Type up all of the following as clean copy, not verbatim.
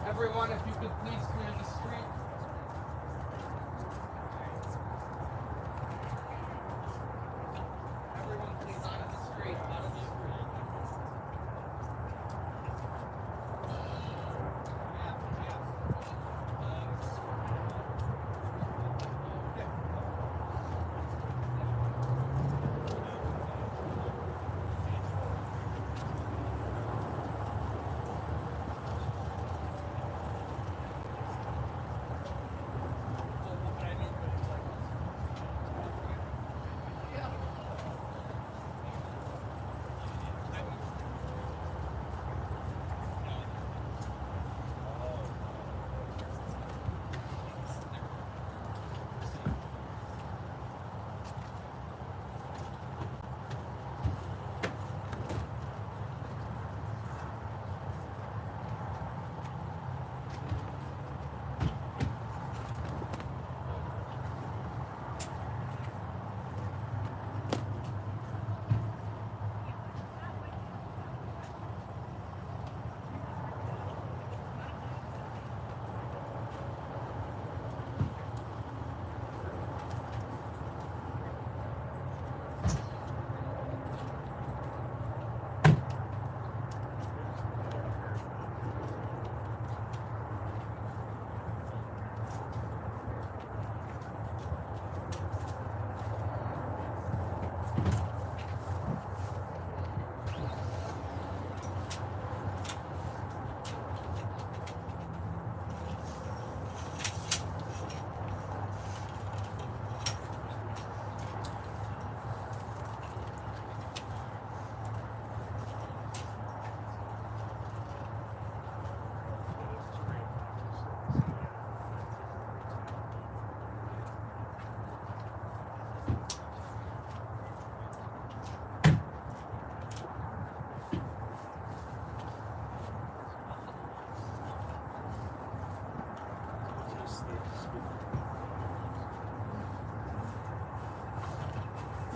Everyone, if you could please clear the street. Everyone, please, out of the street, out of the street.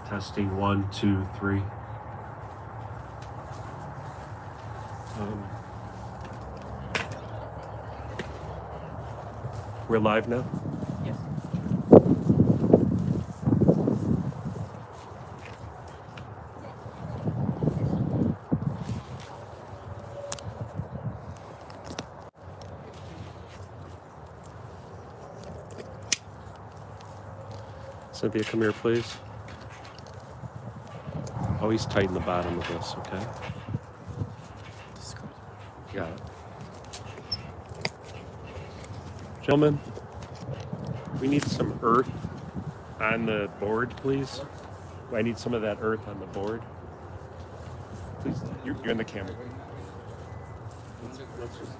Testing 1, 2, 3. We're live now? Yes. Cynthia, come here, please. Always tighten the bottom of this, okay? Got it. Gentlemen, we need some earth on the board, please. I need some of that earth on the board. Please, you're in the camera. Let's just...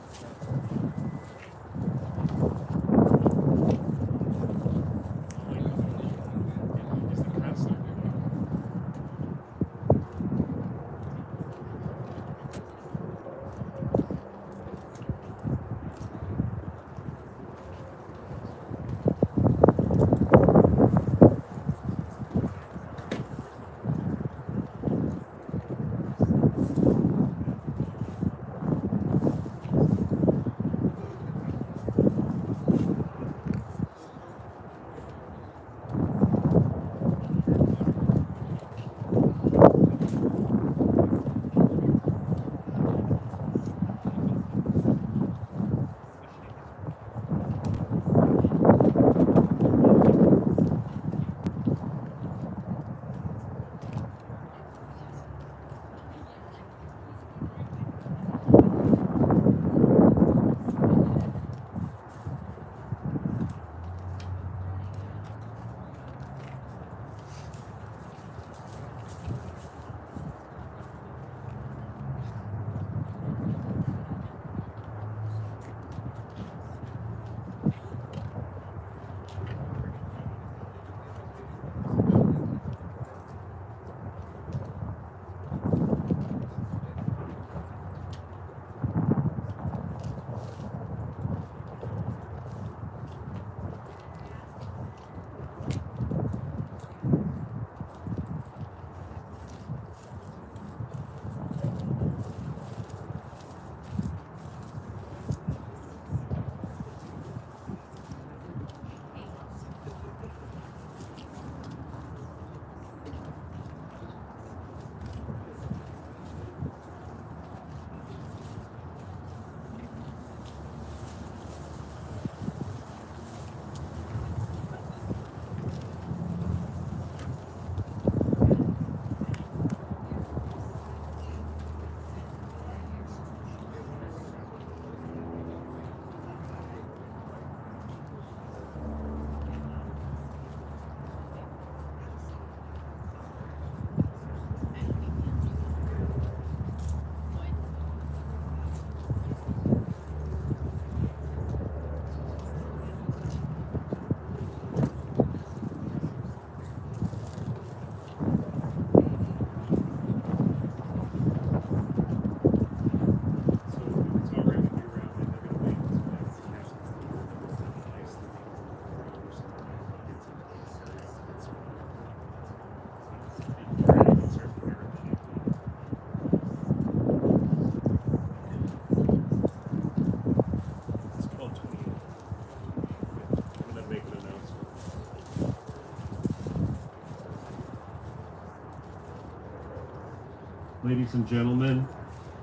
Ladies and gentlemen,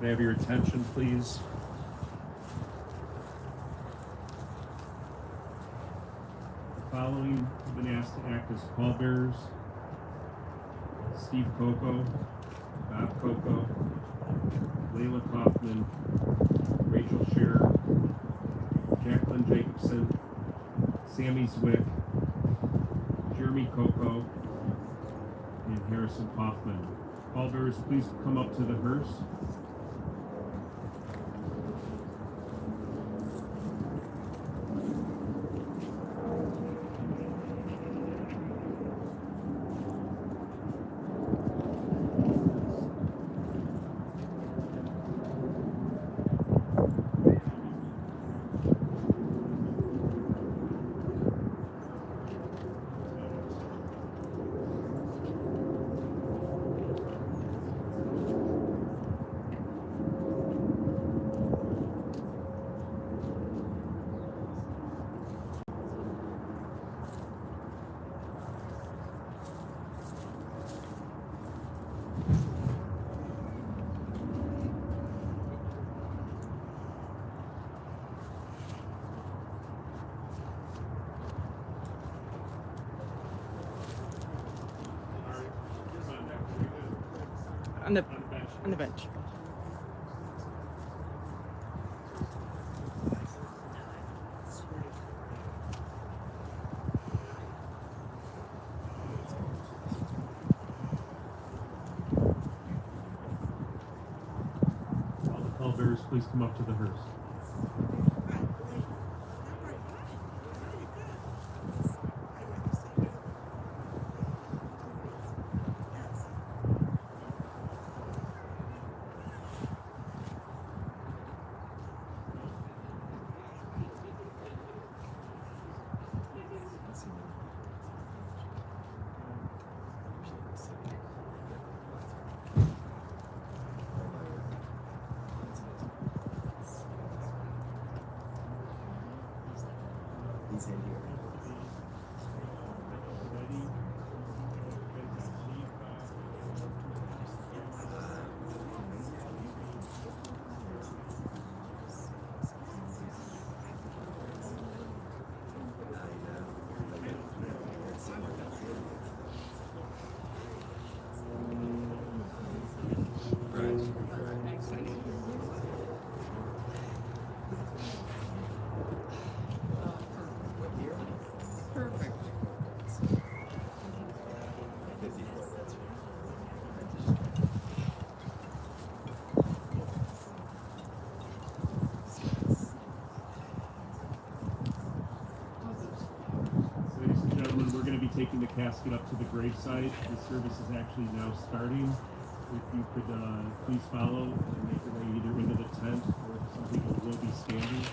may I have your attention, please? The following have been asked to act as pallbearers: Steve Coco, Bob Coco, Layla Kaufman, Rachel Scherer, Jacqueline Jacobson, Sammy Zwick, Jeremy Coco, and Harrison Kaufman. Pallbearers, please come up to the hearse. On the bench. All the pallbearers, please come up to the hearse. We're going to be taking the casket up to the graveside. The service is actually now starting. If you could please follow and make your way either into the tent or some people will be standing.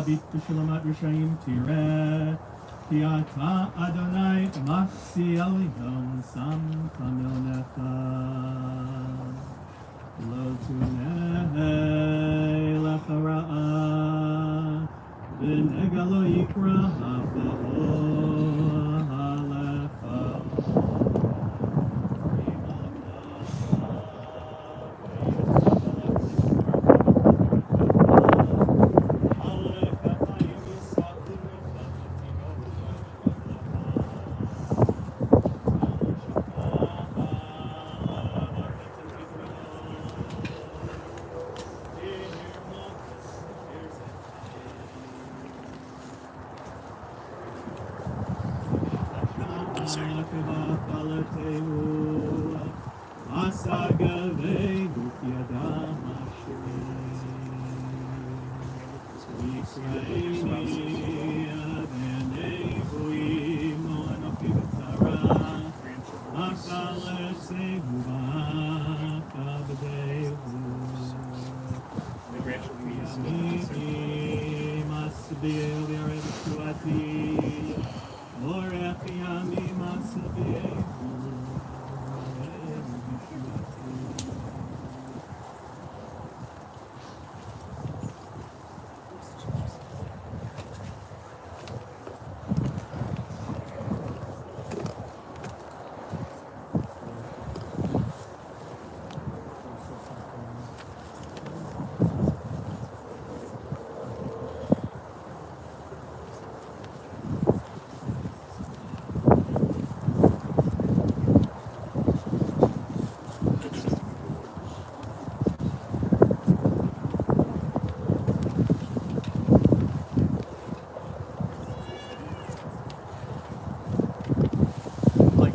Shabit B'Shulamat Rishayim Tireh. Ki Ata Adonai Machsi Elyon Sam Kamil Necha. Lo Tunei Lecha Ra'ah. V'nega lo yikra ha'pa'o ha'lecha.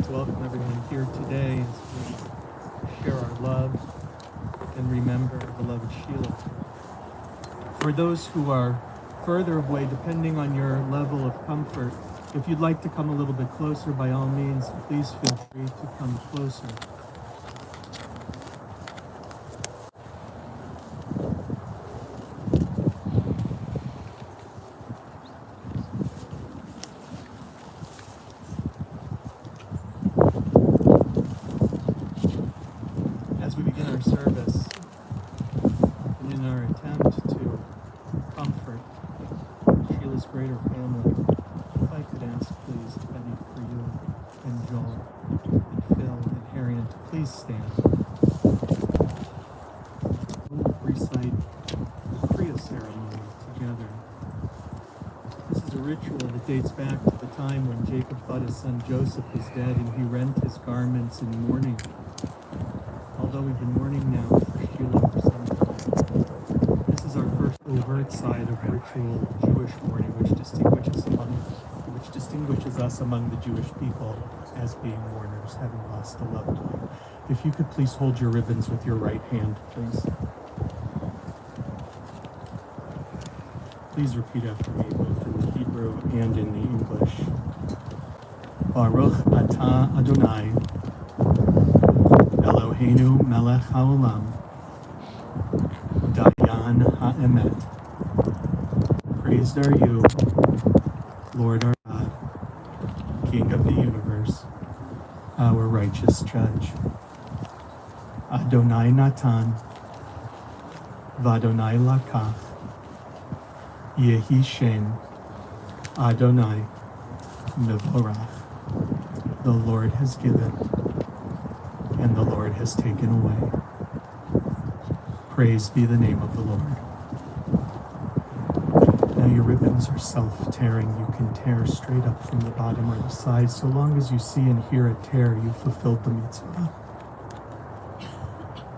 Welcome everyone here today as we share our love and remember our beloved Sheila. For those who are further away, depending on your level of comfort, if you'd like to come a little bit closer, by all means, please feel free to come closer. As we begin our service, and in our attempt to comfort Sheila's greater family, if I could ask, please, Betty, for you and Joel and Phil and Harriet to please stand. We'll recite the Kriya ceremony together. This is a ritual that dates back to the time when Jacob thought his son Joseph was dead and he rent his garments in mourning. Although we've been mourning now for Sheila for some time, this is our first overt side of ritual Jewish mourning, which distinguishes us among the Jewish people as being mourners, having lost a loved one. If you could please hold your ribbons with your right hand, please. Please repeat after me, both in the Hebrew and in the English. Baruch atah Adonai Eloheinu melech haolam, dayan ha'emet. Praised are you, Lord our God, King of the universe, our righteous judge. Adonai Natan, Vadonai Lakach, Yehi Shem, Adonai Mevorach. The Lord has given, and the Lord has taken away. Praise be the name of the Lord. Now your ribbons are self-tearing. You can tear straight up from the bottom or the side. So long as you see and hear a tear, you've fulfilled the mitzvah.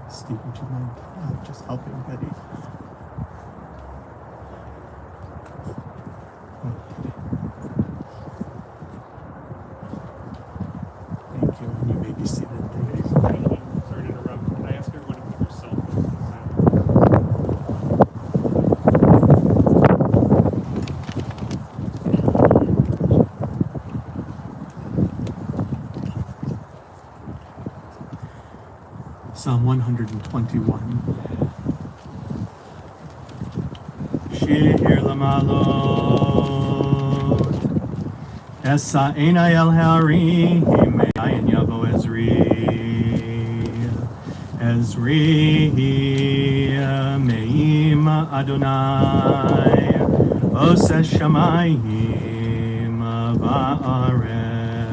Steve, would you mind just helping Betty? Okay. Thank you. And you may be seated. Sorry to interrupt. Can I ask everyone to put their cell phones aside? Psalm 121. Shir Lamalot. Esa Einai El Harim, Me'ayin Yavo Ezri. Ezri Me'im Adonai, Ose Shamayim Va'aretz.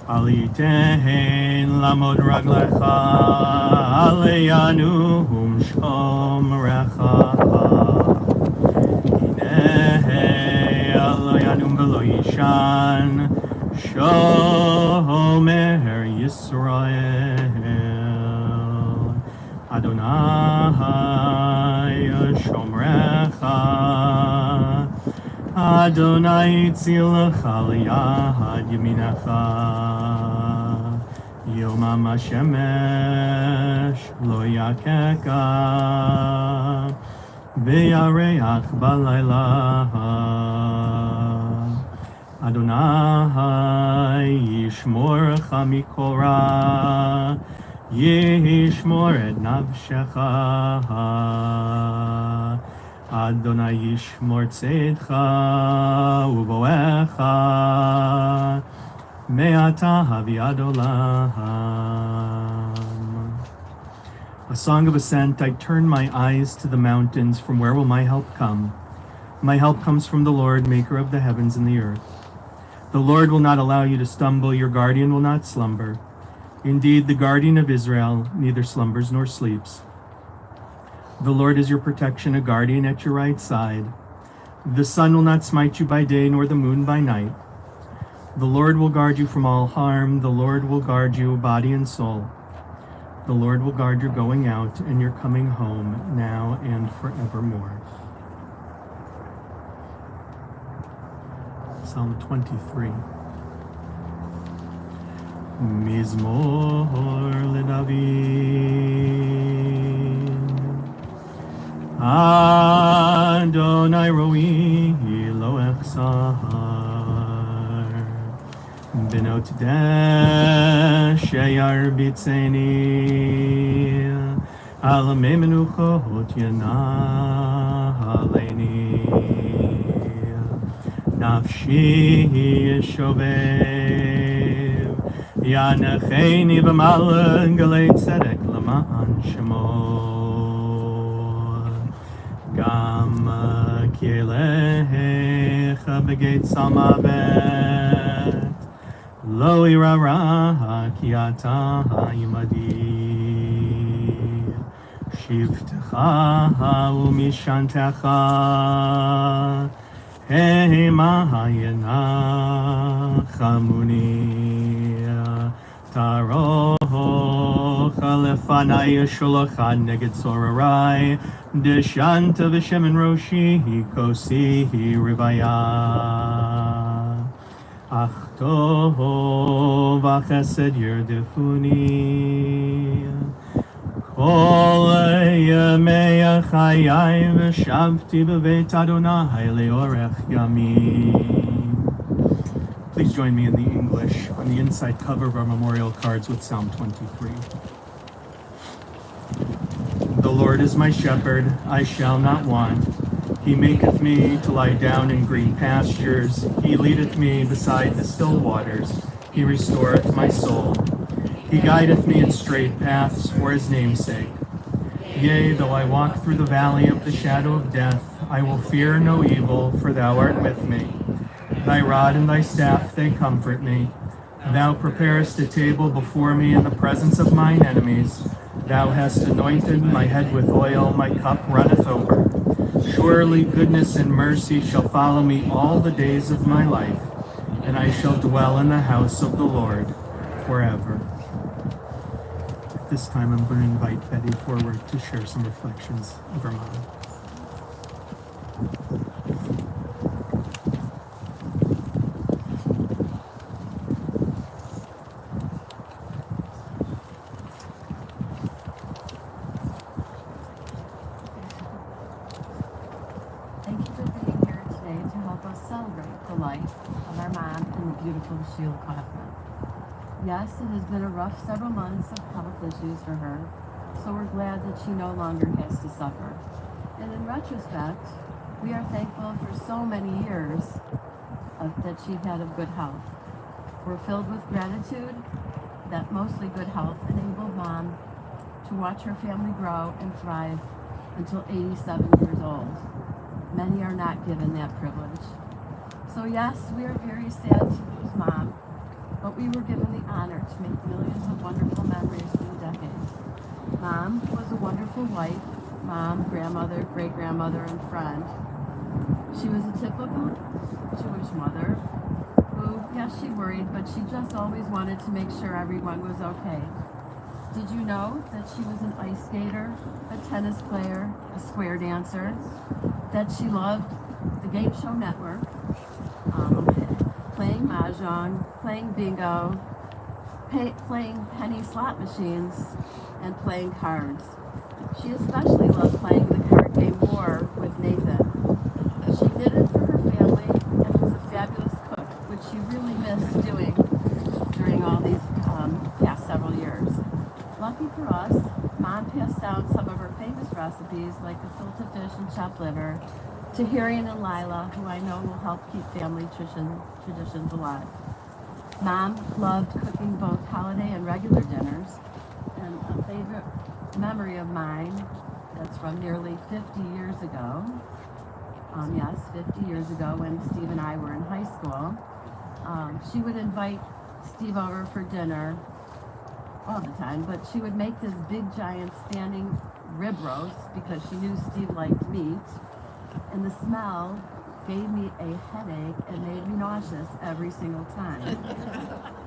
Alitein Lamod Raglecha, Aleyanu Shomrecha. Hinei Aleyanu V'lo Yishan, Shomer Yisrael. Adonai Shomrecha, Adonai Tzilcha Liyad Yeminecha, Yomam HaShemesh Lo Yakeka, V'yareach Balayla. Adonai Yishmorcha Mikol Ra, Yishmor et nafshecha. Adonai Yishmor tzedcha uvoecha, me'ata haviad olam. A song of ascent. I turn my eyes to the mountains. From where will my help come? My help comes from the Lord, maker of the heavens and the earth. The Lord will not allow you to stumble. Your guardian will not slumber. Indeed, the guardian of Israel neither slumbers nor sleeps. The Lord is your protection, a guardian at your right side. The sun will not smite you by day, nor the moon by night. The Lord will guard you from all harm. The Lord will guard you, body and soul. The Lord will guard your going out and your coming home, now and forevermore. Psalm 23. Mizmor leDavid. Adonai roi lo echsar. Benot deshayar bitzeni. Al mei menuchot yanaleni. Nafshi yeshovev. Yanecheni b'mal galei tzedek l'ma'an shemo. Gam kielecha b'geit samavet. Lo ira ra ki ata imadi. Shivtecha umishantecha. Hema yanachamuni. Tarocha lefanai sholocha neged sorarai. Deshanta v'shemen roshi kosi rivaya. Ach tov v'chesed yerdefuni. Kol yemei chayai v'shavti b'veit Adonai leorech yamim. Please join me in the English on the inside cover of our memorial cards with Psalm 23. The Lord is my shepherd, I shall not want. He maketh me to lie down in green pastures. He leadeth me beside the still waters. He restoreth my soul. He guideth me in straight paths for his name's sake. Yea, though I walk through the valley of the shadow of death, I will fear no evil, for thou art with me. Thy rod and thy staff, they comfort me. Thou preparest a table before me in the presence of mine enemies. Thou hast anointed my head with oil, my cup runneth over. Surely goodness and mercy shall follow me all the days of my life, and I shall dwell in the house of the Lord forever. At this time, I'm going to invite Betty forward to share some reflections of her mom. Sheila Kaufman. Yes, it has been a rough several months of health issues for her, so we're glad that she no longer has to suffer. And in retrospect, We are thankful for so many years that she had of good health. We're filled with gratitude that mostly good health enabled Mom to watch her family grow and thrive until 87 years old. Many are not given that privilege. So yes, we are very sad to lose Mom, but we were given the honor to make millions of wonderful memories through the decades. Mom was a wonderful wife, mom, grandmother, great-grandmother, and friend. She was a typical Jewish mother who, yes, she worried, but she just always wanted to make sure everyone was okay. Did you know that she was an ice skater, a tennis player, a square dancer, that she loved the Game Show Network, playing mahjong, playing bingo, playing penny slot machines, and playing cards. She especially loved playing the card game War with Nathan. She knitted for her family and was a fabulous cook, which she really missed doing during all these past several years. Lucky for us, Mom passed down some of her famous recipes like the filter fish and chopped liver to Harriet and Lila, who I know will help keep family traditions alive. Mom loved cooking both holiday and regular dinners, and a favorite memory of mine that's from nearly 50 years ago, 50 years ago when Steve and I were in high school, she would invite Steve over for dinner all the time, but she would make this big giant standing rib roast because she knew Steve liked meat, and the smell gave me a headache and made me nauseous every single time.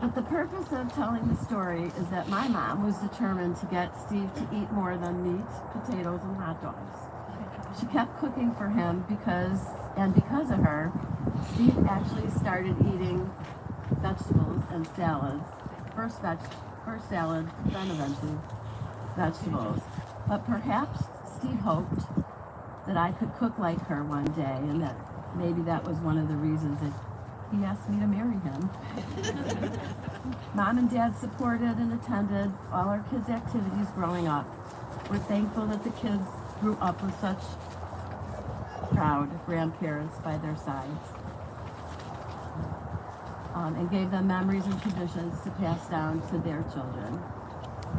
But the purpose of telling the story is that my mom was determined to get Steve to eat more than meat, potatoes, and hot dogs. She kept cooking for him because of her, Steve actually started eating vegetables and salads. First salad, then eventually vegetables. But perhaps Steve hoped that I could cook like her one day, and that maybe that was one of the reasons that he asked me to marry him. Mom and Dad supported and attended all our kids' activities growing up. We're thankful that the kids grew up with such proud grandparents by their sides, and gave them memories and traditions to pass down to their children.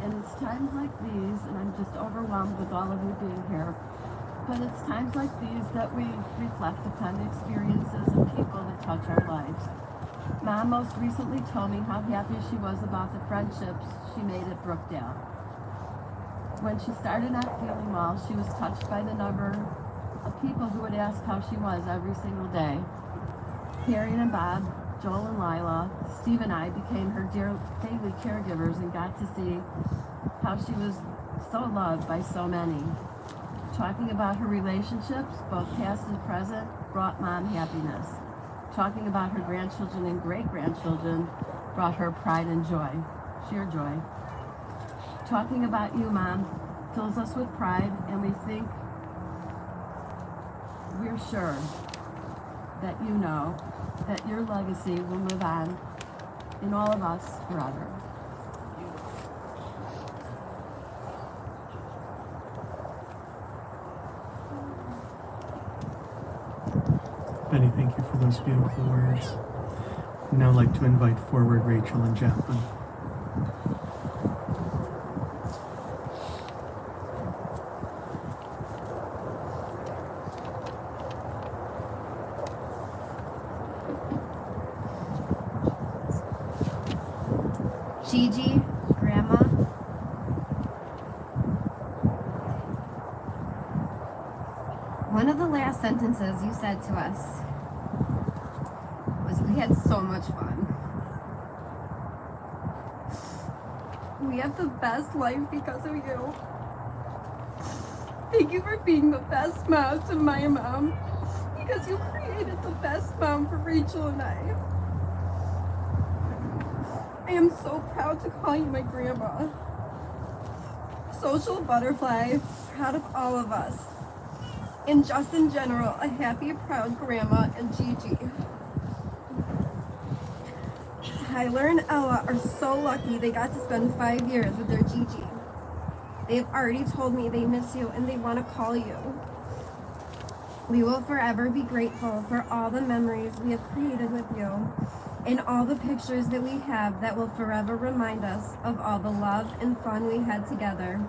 And it's times like these, and I'm just overwhelmed with all of you being here, but it's times like these that we reflect upon the experiences and people that touch our lives. Mom most recently told me how happy she was about the friendships she made at Brookdale. When she started not feeling well, she was touched by the number of people who would ask how she was every single day. Harriet and Bob, Joel and Lila, Steve and I became her daily caregivers and got to see how she was so loved by so many. Talking about her relationships, both past and present, brought Mom happiness. Talking about her grandchildren and great-grandchildren brought her pride and joy, sheer joy. Talking about you, Mom, fills us with pride, and we're sure that you know that your legacy will live on in all of us forever. Benny, thank you for those beautiful words. I'd now like to invite forward Rachel and Jacqueline. Gigi, Grandma. One of the last sentences you said to us was, "We had so much fun." We have the best life because of you. Thank you for being the best mom to my mom, because you created the best mom for Rachel and I. I am so proud to call you my grandma. Social butterfly, proud of all of us. And just in general, a happy, proud grandma and Gigi. Tyler and Ella are so lucky they got to spend 5 years with their Gigi. They've already told me they miss you and they want to call you. We will forever be grateful for all the memories we have created with you and all the pictures that we have that will forever remind us of all the love and fun we had together.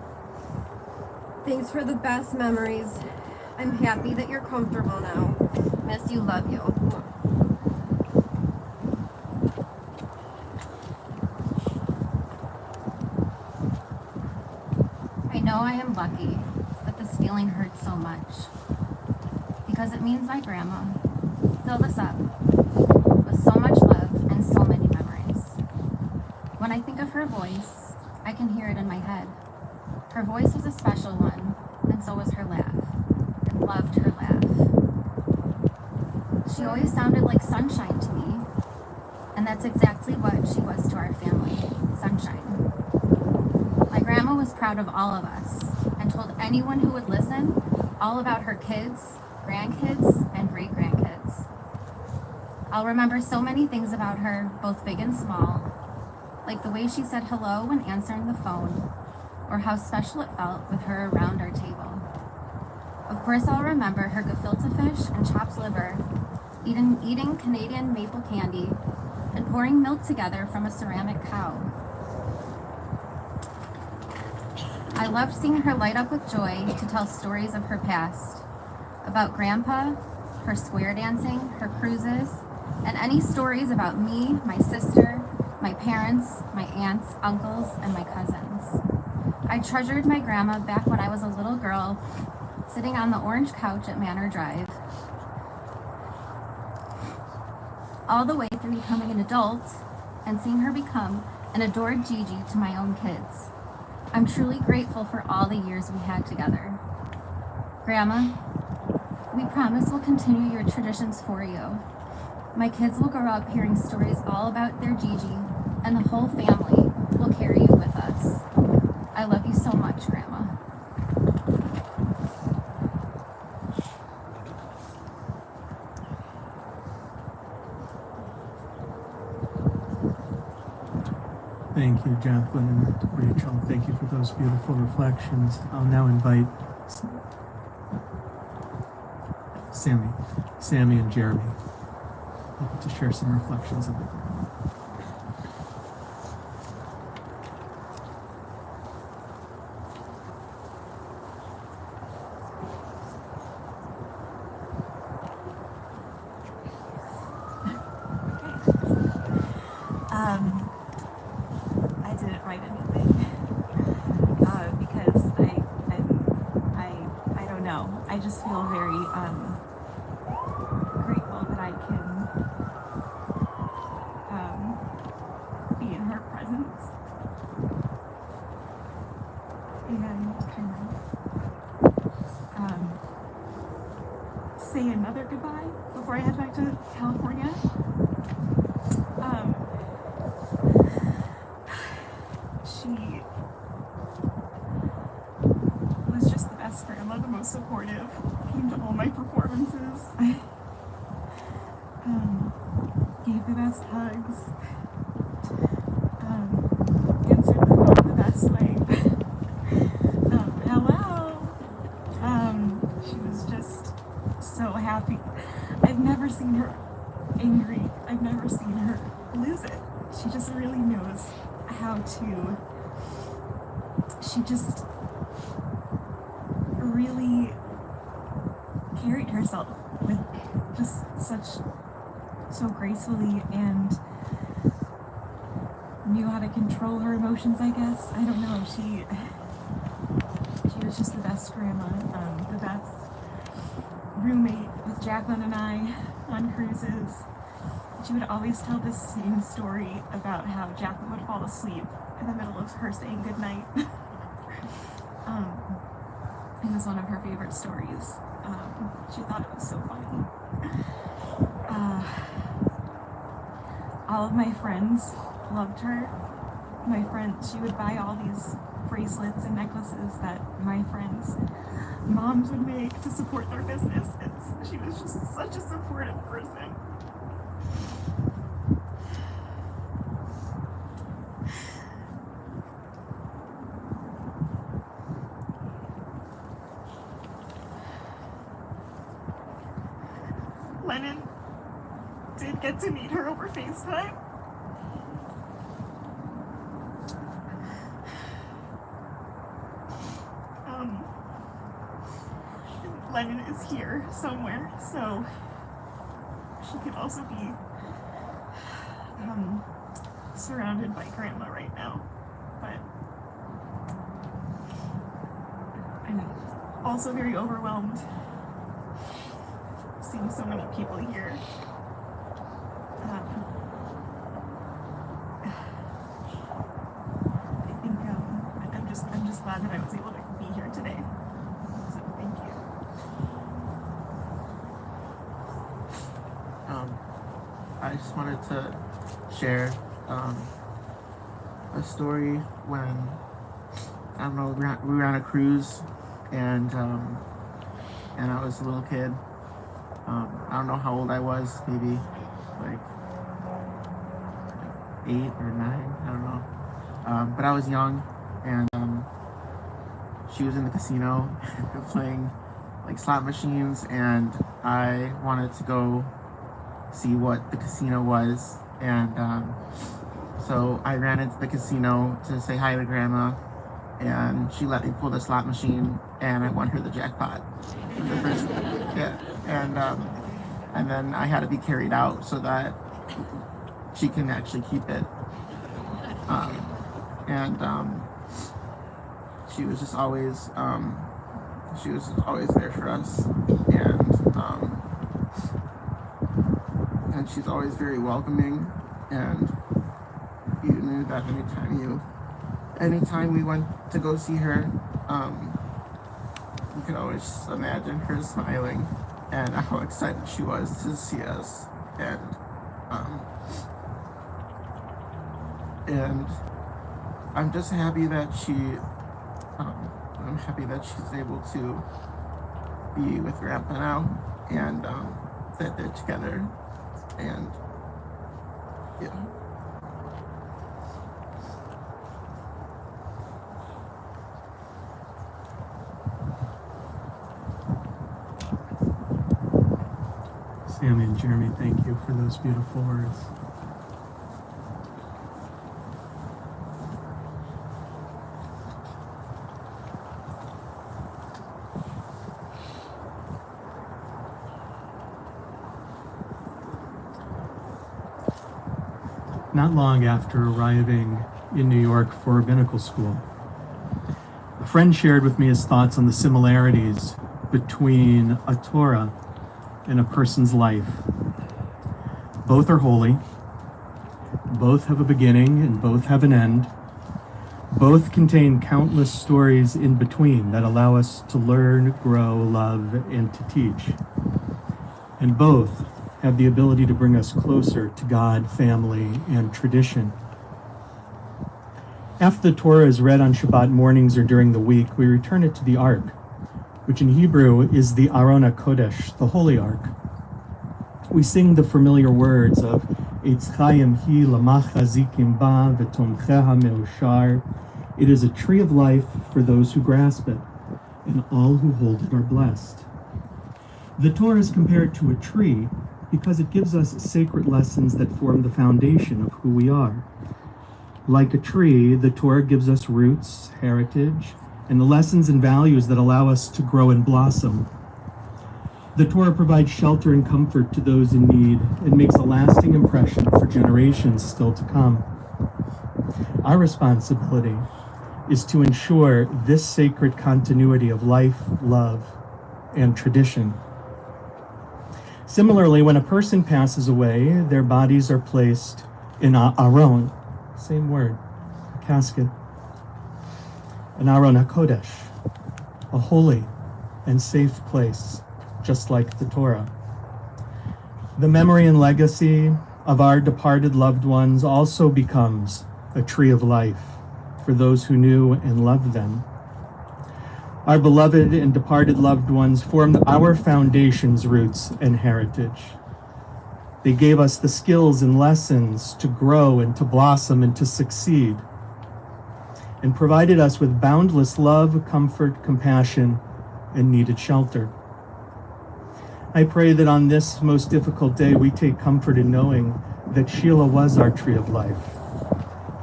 Thanks for the best memories. I'm happy that you're comfortable now. Miss you, love you. I know I am lucky, but this feeling hurts so much because it means my grandma filled us up with so much love and so many memories. When I think of her voice, I can hear it in my head. Her voice was a special one, and so was her laugh. I loved her laugh. She always sounded like sunshine to me, and that's exactly what she was to our family, sunshine. My grandma was proud of all of us and told anyone who would listen all about her kids, grandkids, and great-grandkids. I'll remember so many things about her, both big and small, like the way she said hello when answering the phone, or how special it felt with her around our table. Of course, I'll remember her gefilte fish and chopped liver, eating Canadian maple candy, and pouring milk together from a ceramic cow. I loved seeing her light up with joy to tell stories of her past, about Grandpa, her square dancing, her cruises, and any stories about me, my sister, my parents, my aunts, uncles, and my cousins. I treasured my grandma back when I was a little girl, sitting on the orange couch at Manor Drive, all the way through becoming an adult and seeing her become an adored Gigi to my own kids. I'm truly grateful for all the years we had together. Grandma, we promise we'll continue your traditions for you. My kids will grow up hearing stories all about their Gigi, and the whole family will carry you with us. I love you so much, Grandma. Thank you, Jacqueline and Rachel. Thank you for those beautiful reflections. I'll now invite Sammy and Jeremy to share some reflections of it. I didn't write anything because I don't know. I just feel very grateful that I can be in her presence and kind of say another goodbye before I head back to California. She was just the best grandma, the most supportive, came to all my performances, gave the best hugs, answered the phone the best way. Hello! She was just so happy. I've never seen her angry. I've never seen her lose it. She just really knows how to, she just really carried herself with just so gracefully and knew how to control her emotions, I guess. I don't know. She was just the best grandma, the best roommate with Jacqueline and I on cruises. She would always tell this same story about how Jacqueline would fall asleep in the middle of her saying goodnight. It was one of her favorite stories. She thought it was so funny. All of my friends loved her. My friends, she would buy all these bracelets and necklaces that my friends' moms would make to support their business. She was just such a supportive person. Lennon did get to meet her over FaceTime. Lennon is here somewhere, so she could also be surrounded by Grandma right now. But I'm also very overwhelmed seeing so many people here. I think I'm just glad that I was able to be here today. So thank you. I just wanted to share a story when we were on a cruise and I was a little kid. I don't know how old I was, maybe like 8 or 9, I don't know. But I was young, and she was in the casino playing like slot machines, and I wanted to go see what the casino was, and so I ran into the casino to say hi to Grandma, and she let me pull the slot machine, and I won her the jackpot. The first, yeah, and then I had to be carried out so that she can actually keep it. She was just always there for us, and she's always very welcoming, and you knew that anytime we went to go see her, you could always imagine her smiling and how excited she was to see us, and I'm just happy that I'm happy that she's able to be with Grandpa now, and that they're together, and yeah. Sammy and Jeremy, thank you for those beautiful words. Not long after arriving in New York for rabbinical school, a friend shared with me his thoughts on the similarities between a Torah and a person's life. Both are holy, both have a beginning and both have an end. Both contain countless stories in between that allow us to learn, grow, love, and to teach. And both have the ability to bring us closer to God, family, and tradition. After the Torah is read on Shabbat mornings or during the week, we return it to the Ark, which in Hebrew is the Aron HaKodesh, the Holy Ark. We sing the familiar words of Eitz Chaim hi lamach hazikim ba v'tomcheha me'ushar. It is a tree of life for those who grasp it, and all who hold it are blessed. The Torah is compared to a tree because it gives us sacred lessons that form the foundation of who we are. Like a tree, the Torah gives us roots, heritage, and the lessons and values that allow us to grow and blossom. The Torah provides shelter and comfort to those in need and makes a lasting impression for generations still to come. Our responsibility is to ensure this sacred continuity of life, love, and tradition. Similarly, when a person passes away, their bodies are placed in a aron, same word, casket, an Aron HaKodesh, a holy and safe place, just like the Torah. The memory and legacy of our departed loved ones also becomes a tree of life for those who knew and loved them. Our beloved and departed loved ones formed our foundation's roots and heritage. They gave us the skills and lessons to grow and to blossom and to succeed, and provided us with boundless love, comfort, compassion, and needed shelter. I pray that on this most difficult day, we take comfort in knowing that Sheila was our tree of life.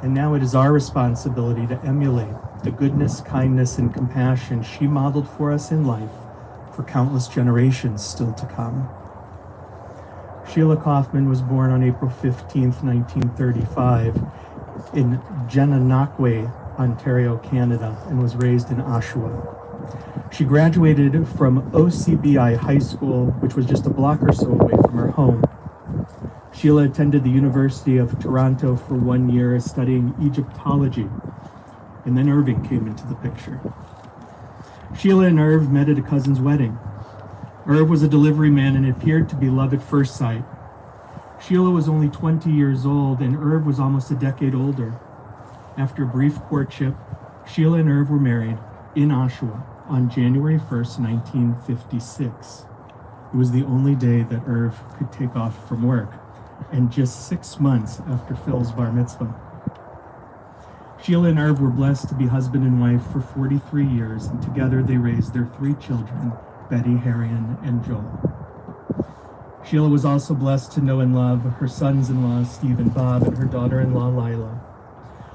And now it is our responsibility to emulate the goodness, kindness, and compassion she modeled for us in life for countless generations still to come. Sheila Kaufman was born on April 15th, 1935 in Gananoque, Ontario, Canada, and was raised in Oshawa. She graduated from OCBI High School, which was just a block or so away from her home. Sheila attended the University of Toronto for 1 year studying Egyptology, and then Irving came into the picture. Sheila and Irv met at a cousin's wedding. Irv was a delivery man and appeared to be love at first sight. Sheila was only 20 years old and Irv was almost a decade older. After a brief courtship, Sheila and Irv were married in Oshawa on January 1st, 1956. It was the only day that Irv could take off from work, and just 6 months after Phil's bar mitzvah. Sheila and Irv were blessed to be husband and wife for 43 years, and together they raised their 3 children, Betty, Harrion, and Joel. Sheila was also blessed to know and love her sons-in-law, Steve and Bob, and her daughter-in-law, Lila.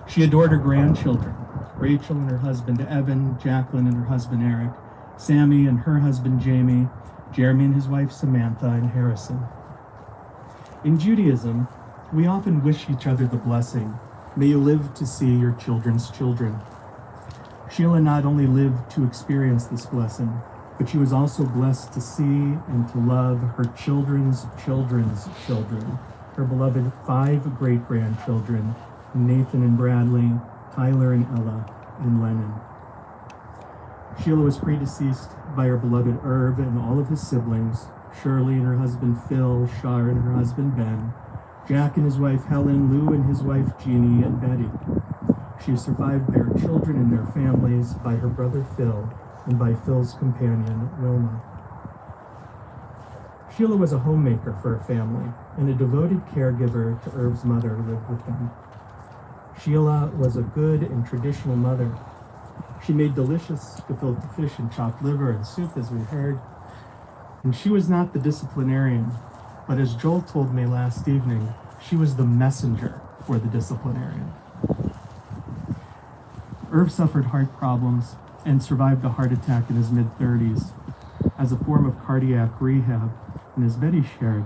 She adored her grandchildren, Rachel and her husband, Evan, Jacqueline and her husband, Eric, Sammy and her husband, Jamie, Jeremy and his wife, Samantha, and Harrison. In Judaism, we often wish each other the blessing, may you live to see your children's children. Sheila not only lived to experience this blessing, but she was also blessed to see and to love her children's children's children, her beloved 5 great-grandchildren, Nathan and Bradley, Tyler and Ella, and Lennon. Sheila was predeceased by her beloved Irv and all of his siblings, Shirley and her husband Phil, Shar and her husband Ben, Jack and his wife Helen, Lou and his wife Jeannie, and Betty. She was survived by her children and their families, by her brother Phil, and by Phil's companion, Wilma. Sheila was a homemaker for her family, and a devoted caregiver to Irv's mother who lived with them. Sheila was a good and traditional mother. She made delicious gefilte fish and chopped liver and soup, as we heard. And she was not the disciplinarian, but as Joel told me last evening, she was the messenger for the disciplinarian. Irv suffered heart problems and survived a heart attack in his mid-30s. As a form of cardiac rehab, and as Betty shared,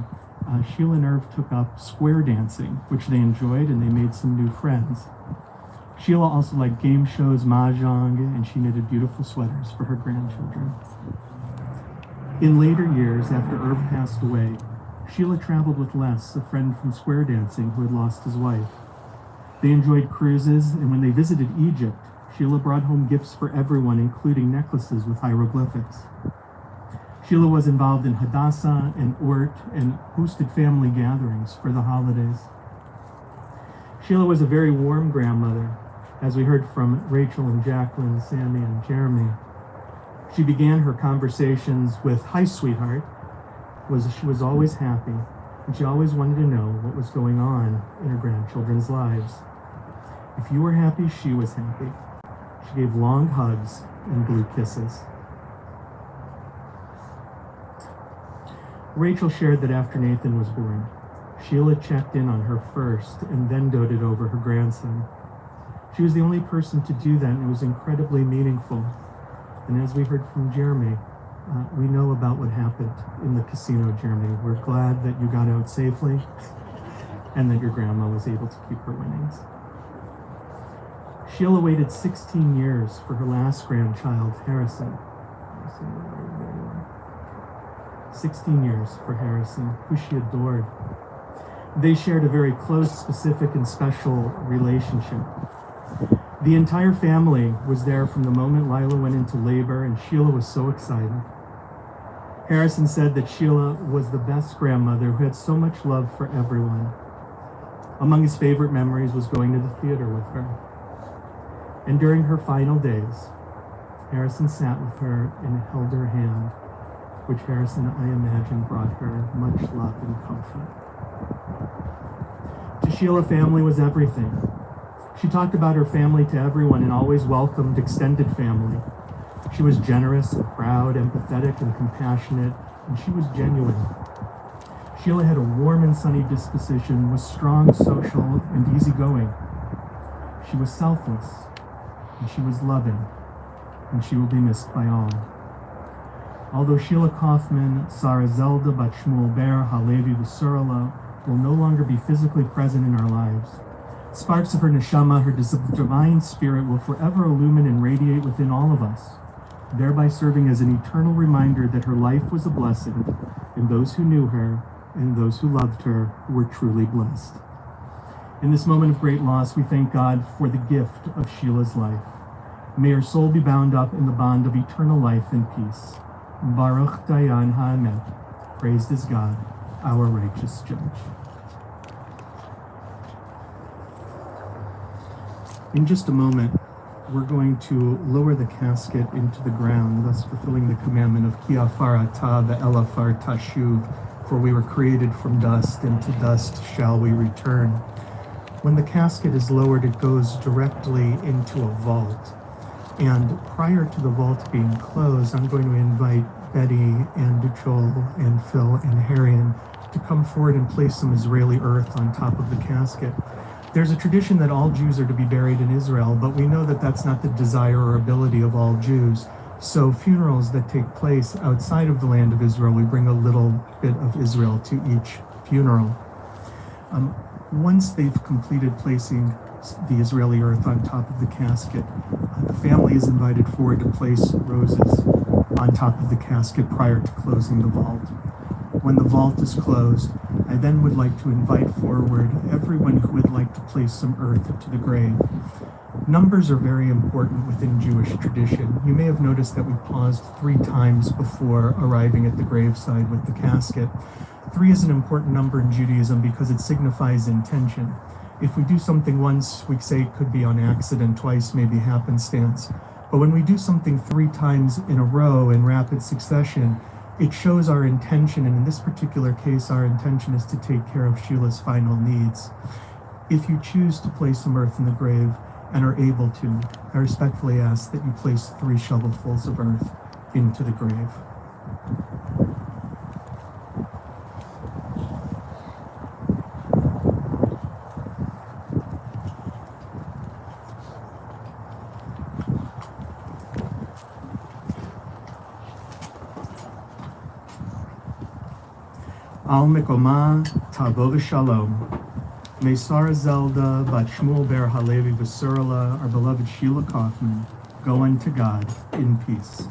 Sheila and Irv took up square dancing, which they enjoyed, and they made some new friends. Sheila also liked game shows, mahjong, and she knitted beautiful sweaters for her grandchildren. In later years, after Irv passed away, Sheila traveled with Les, a friend from square dancing who had lost his wife. They enjoyed cruises, and when they visited Egypt, Sheila brought home gifts for everyone, including necklaces with hieroglyphics. Sheila was involved in Hadassah and Ort and hosted family gatherings for the holidays. Sheila was a very warm grandmother, as we heard from Rachel and Jacqueline, Sammy and Jeremy. She began her conversations with, "Hi, sweetheart." She was always happy, and she always wanted to know what was going on in her grandchildren's lives. If you were happy, she was happy. She gave long hugs and blue kisses. Rachel shared that after Nathan was born, Sheila checked in on her first and then doted over her grandson. She was the only person to do that, and it was incredibly meaningful. And as we heard from Jeremy, we know about what happened in the casino, Jeremy. We're glad that you got out safely and that your grandma was able to keep her winnings. Sheila waited 16 years for her last grandchild, Harrison. 16 years for Harrison, who she adored. They shared a very close, specific, and special relationship. The entire family was there from the moment Lila went into labor, and Sheila was so excited. Harrison said that Sheila was the best grandmother who had so much love for everyone. Among his favorite memories was going to the theater with her. And during her final days, Harrison sat with her and held her hand, which Harrison, I imagine, brought her much love and comfort. To Sheila, family was everything. She talked about her family to everyone and always welcomed extended family. She was generous and proud, empathetic and compassionate, and she was genuine. Sheila had a warm and sunny disposition, was strong, social, and easygoing. She was selfless, and she was loving, and she will be missed by all. Although Sheila Kaufman, Sarah Zelda Bat Shmuel Ber Halevi V'Surala will no longer be physically present in our lives, sparks of her neshama, her divine spirit, will forever illumine and radiate within all of us, thereby serving as an eternal reminder that her life was a blessing, and those who knew her and those who loved her were truly blessed. In this moment of great loss, we thank God for the gift of Sheila's life. May her soul be bound up in the bond of eternal life and peace. Baruch Dayan Ha'emet. Praised is God, our righteous judge. In just a moment, we're going to lower the casket into the ground, thus fulfilling the commandment of Ki afar ata ve'elafar tashuv, for we were created from dust, and to dust shall we return. When the casket is lowered, it goes directly into a vault. And prior to the vault being closed, I'm going to invite Betty and Joel and Phil and Harrian to come forward and place some Israeli earth on top of the casket. There's a tradition that all Jews are to be buried in Israel, but we know that that's not the desire or ability of all Jews. So funerals that take place outside of the land of Israel, we bring a little bit of Israel to each funeral. Once they've completed placing the Israeli earth on top of the casket, the family is invited forward to place roses on top of the casket prior to closing the vault. When the vault is closed, I then would like to invite forward everyone who would like to place some earth to the grave. Numbers are very important within Jewish tradition. You may have noticed that we paused 3 times before arriving at the graveside with the casket. 3 is an important number in Judaism because it signifies intention. If we do something once, we say it could be on accident, twice maybe happenstance. But when we do something 3 times in a row in rapid succession, it shows our intention, and in this particular case, our intention is to take care of Sheila's final needs. If you choose to place some earth in the grave and are able to, I respectfully ask that you place 3 shovelfuls of earth into the grave. Al Mikoma Tavo V'Shalom. May Sarah Zelda Bat Shmuel Ber Halevi V'Surala, our beloved Sheila Kaufman, go unto God in peace.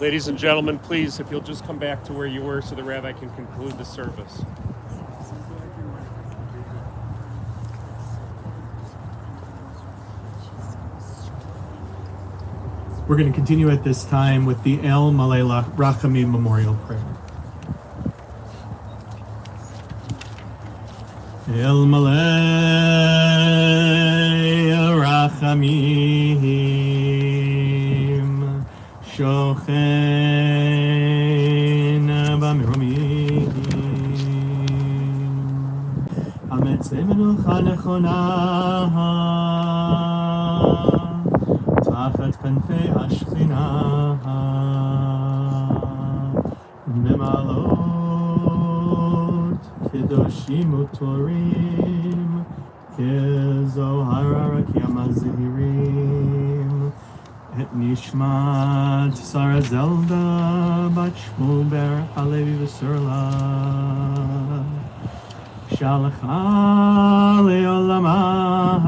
Ladies and gentlemen, please, if you'll just come back to where you were so the rabbi can conclude the service. We're going to continue at this time with the El Malay Rachamim Memorial Prayer. El Malay Rachamim Shochen B'Miromim Hametzei Menucha Nechona תחת כנפי השכינה במעלות קדושים וטהורים כזוהר הרקיע מזהירים את נשמת שרה זלדה בת שמואל בר הלוי וסרלה שהלכה לעולמה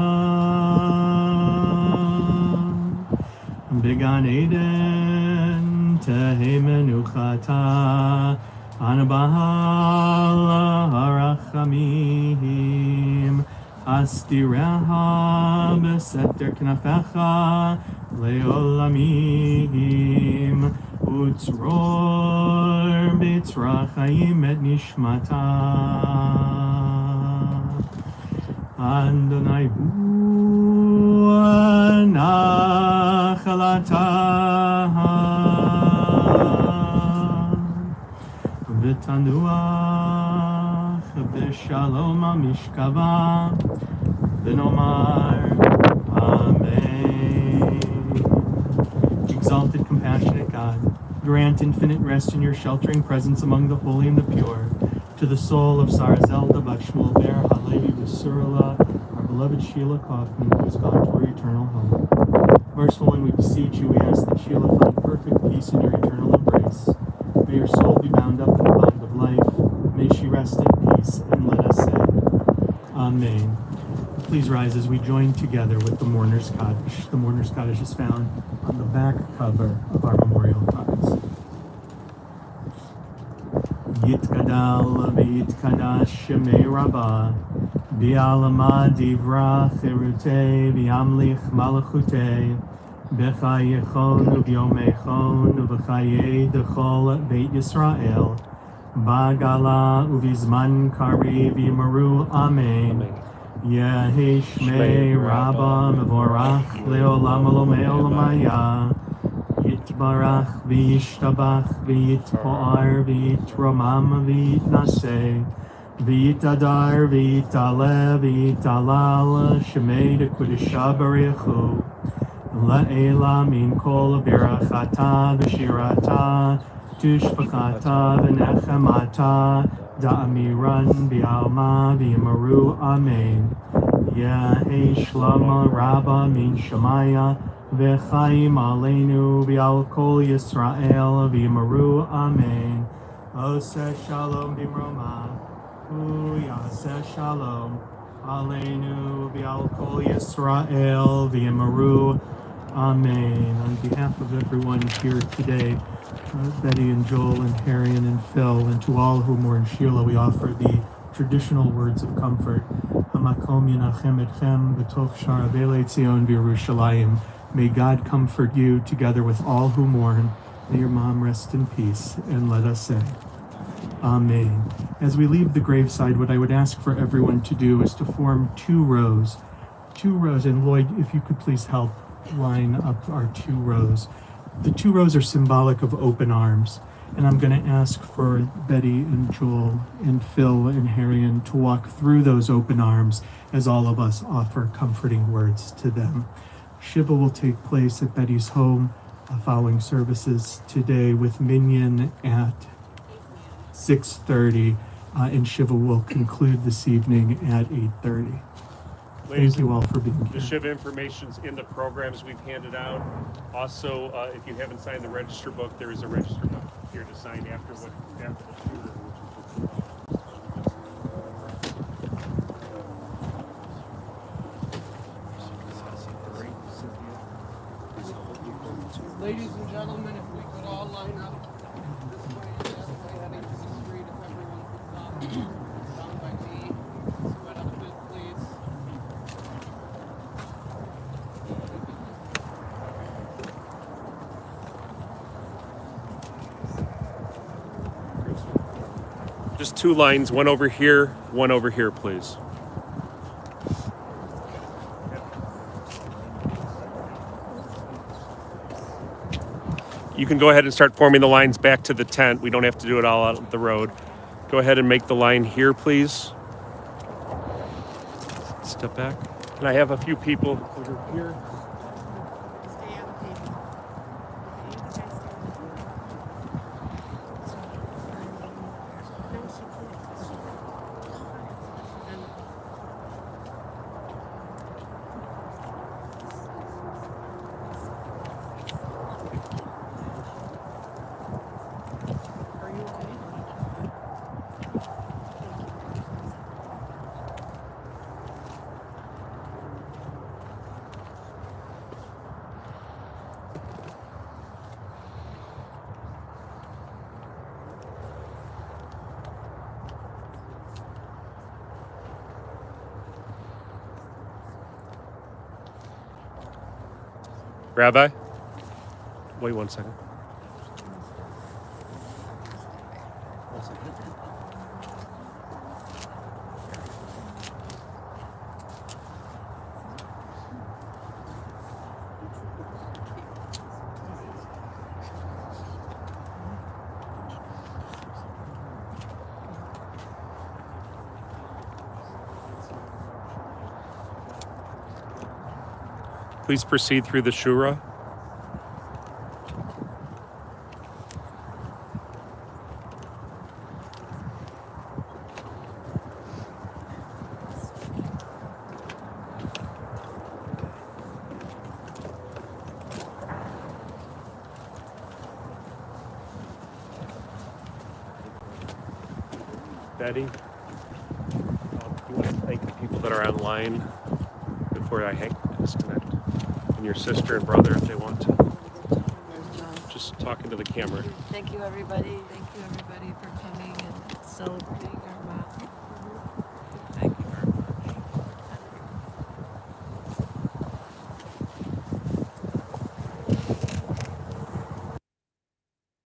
בגן עדן תהא מנוחתה אנו בעלה הרחמים הסתירה בסתר כנפיך לעולמים וצרור בצרור חיים את נשמתה אדוני הוא נחלתה ותנוח בשלום המשכבה ונאמר Amen. Exalted, compassionate God, grant infinite rest in your sheltering presence among the holy and the pure to the soul of Sarah Zelda Bat Shmuel Ber Halevi V'Surla, our beloved Sheila Kaufman, who has gone to her eternal home. Merciful one, we beseech you, we ask that Sheila find perfect peace in your eternal embrace. May her soul be bound up in the bond of life. May she rest in peace, and let us say, Amen. Please rise as we join together with the Mourner's Kaddish. The Mourner's Kaddish is found on the back cover of our memorial cards. Yitkadal v'yitkadash shemei rabbah Bi'alama divra chirutei Bi'amlich malachutei B'chayechon u'b'yomechon u'b'chayei dechol Beit Yisrael Ba'gala u'b'zman kariv yimaru Amen. Yehi shmei rabba mevorach le'olam olamaya Yitbarach v'yishtabach v'yitpo'ar v'yitromam v'yitnaseh v'yitadar v'yitale v'yitalal shemei dekudisha barechu la'ela min kol birachata v'shirata tushfachata v'nechemata da'amiran bi'alma v'yimaru Amen. Yehi shlama rabba min shemaya v'chaim aleinu v'al kol Yisrael v'yimaru Amen. Oseh shalom b'mroma Yaseh shalom aleinu v'al kol Yisrael v'yimaru Amen. On behalf of everyone here today, Betty and Joel and Harriet and Phil, and to all who mourn Sheila, we offer the traditional words of comfort. Hamakom yinachem etchem b'toch shara b'elei Tzion b'Yerushalayim. May God comfort you together with all who mourn. May your mom rest in peace, and let us say, Amen. As we leave the graveside, what I would ask for everyone to do is to form two rows, and Lloyd, if you could please help line up our 2 rows. The 2 rows are symbolic of open arms, and I'm going to ask for Betty and Joel and Phil and Harriet to walk through those open arms as all of us offer comforting words to them. Shiva will take place at Betty's home following services today with Minyan at 6:30, and Shiva will conclude this evening at 8:30. Thank you all for being here. The Shiva information's in the programs we've handed out. Also, if you haven't signed the register book, there is a register book here to sign after the shooter. Ladies and gentlemen, if we could all line 2 lines, one over here, please. You can go ahead and start forming the lines back to the tent. We don't have to do it all out the road. Go ahead and make the line here, please. Step back. And I have a few people over here. Rabbi? Wait 1 second. Please proceed through the shura. Betty, you want to thank the people that are online before I disconnect? And your sister and brother, if they want to. Just talking to the camera. Thank you, everybody. Thank you, everybody, for coming and celebrating our